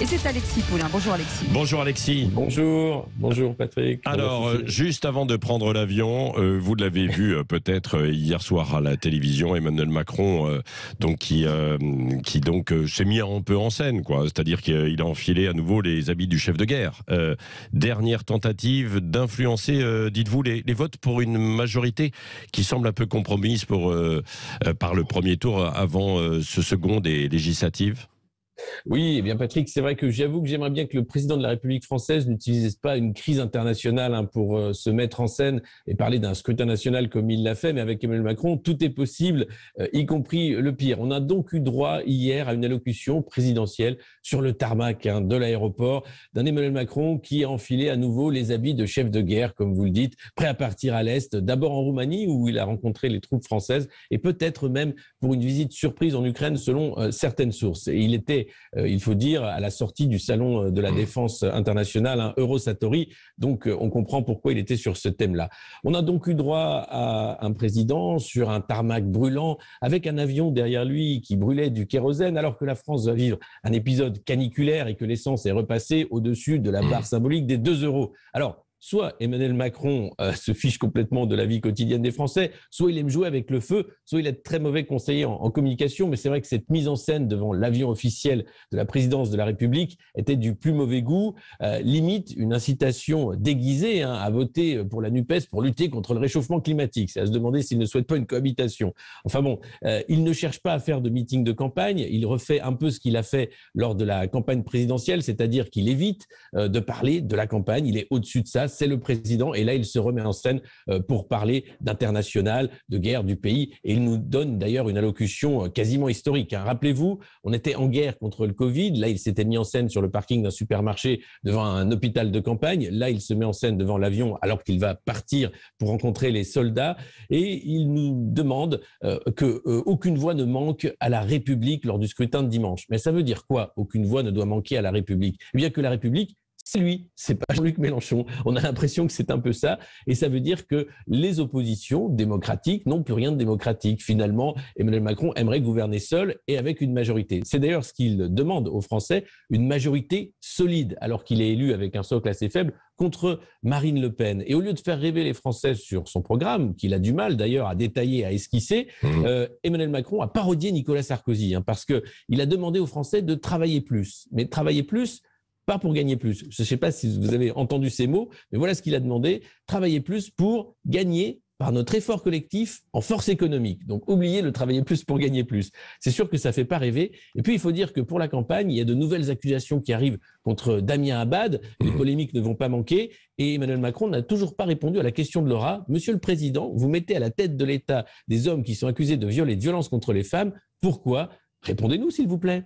Et c'est Alexis Poulain. Bonjour Alexis. Bonjour Alexis. Bonjour Patrick. Alors, juste avant de prendre l'avion, vous l'avez vu peut-être hier soir à la télévision, Emmanuel Macron, qui s'est mis un peu en scène, quoi. C'est-à-dire qu'il a enfilé à nouveau les habits du chef de guerre. Dernière tentative d'influencer, dites-vous, les votes pour une majorité qui semble un peu compromise par le premier tour avant ce second des législatives. Oui, eh bien Patrick, c'est vrai que j'avoue que j'aimerais bien que le président de la République française n'utilise pas une crise internationale pour se mettre en scène et parler d'un scrutin national comme il l'a fait, mais avec Emmanuel Macron, tout est possible, y compris le pire. On a donc eu droit hier à une allocution présidentielle sur le tarmac de l'aéroport d'un Emmanuel Macron qui a enfilé à nouveau les habits de chef de guerre, comme vous le dites, prêt à partir à l'Est, d'abord en Roumanie où il a rencontré les troupes françaises et peut-être même pour une visite surprise en Ukraine selon certaines sources. Et il était il faut dire, à la sortie du salon de la défense internationale, Eurosatory. Donc, on comprend pourquoi il était sur ce thème-là. On a donc eu droit à un président sur un tarmac brûlant, avec un avion derrière lui qui brûlait du kérosène, alors que la France va vivre un épisode caniculaire et que l'essence est repassée au-dessus de la barre symbolique des 2 €. Alors, soit Emmanuel Macron se fiche complètement de la vie quotidienne des Français, soit il aime jouer avec le feu, soit il est très mauvais conseiller en communication. Mais c'est vrai que cette mise en scène devant l'avion officiel de la présidence de la République était du plus mauvais goût, limite une incitation déguisée à voter pour la NUPES pour lutter contre le réchauffement climatique. C'est à se demander s'il ne souhaite pas une cohabitation. Enfin bon, il ne cherche pas à faire de meeting de campagne, il refait un peu ce qu'il a fait lors de la campagne présidentielle, c'est-à-dire qu'il évite de parler de la campagne, il est au-dessus de ça. C'est le président et là il se remet en scène pour parler d'international, de guerre du pays et il nous donne d'ailleurs une allocution quasiment historique. Rappelez-vous, on était en guerre contre le Covid, là il s'était mis en scène sur le parking d'un supermarché devant un hôpital de campagne, là il se met en scène devant l'avion alors qu'il va partir pour rencontrer les soldats et il nous demande qu'aucune voix ne manque à la République lors du scrutin de dimanche. Mais ça veut dire quoi, aucune voix ne doit manquer à la République? Eh bien que la République, c'est lui, c'est pas Jean-Luc Mélenchon. On a l'impression que c'est un peu ça. Et ça veut dire que les oppositions démocratiques n'ont plus rien de démocratique. Finalement, Emmanuel Macron aimerait gouverner seul et avec une majorité. C'est d'ailleurs ce qu'il demande aux Français, une majorité solide, alors qu'il est élu avec un socle assez faible contre Marine Le Pen. Et au lieu de faire rêver les Français sur son programme, qu'il a du mal d'ailleurs à détailler, à esquisser, Emmanuel Macron a parodié Nicolas Sarkozy, parce qu'il a demandé aux Français de travailler plus. Mais travailler plus, pas pour gagner plus. Je ne sais pas si vous avez entendu ces mots, mais voilà ce qu'il a demandé. Travailler plus pour gagner par notre effort collectif en force économique. Donc, oubliez le travailler plus pour gagner plus. C'est sûr que ça ne fait pas rêver. Et puis, il faut dire que pour la campagne, il y a de nouvelles accusations qui arrivent contre Damien Abad. Les polémiques ne vont pas manquer. Et Emmanuel Macron n'a toujours pas répondu à la question de Laura. Monsieur le Président, vous mettez à la tête de l'État des hommes qui sont accusés de viol et de violence contre les femmes. Pourquoi? Répondez-nous, s'il vous plaît.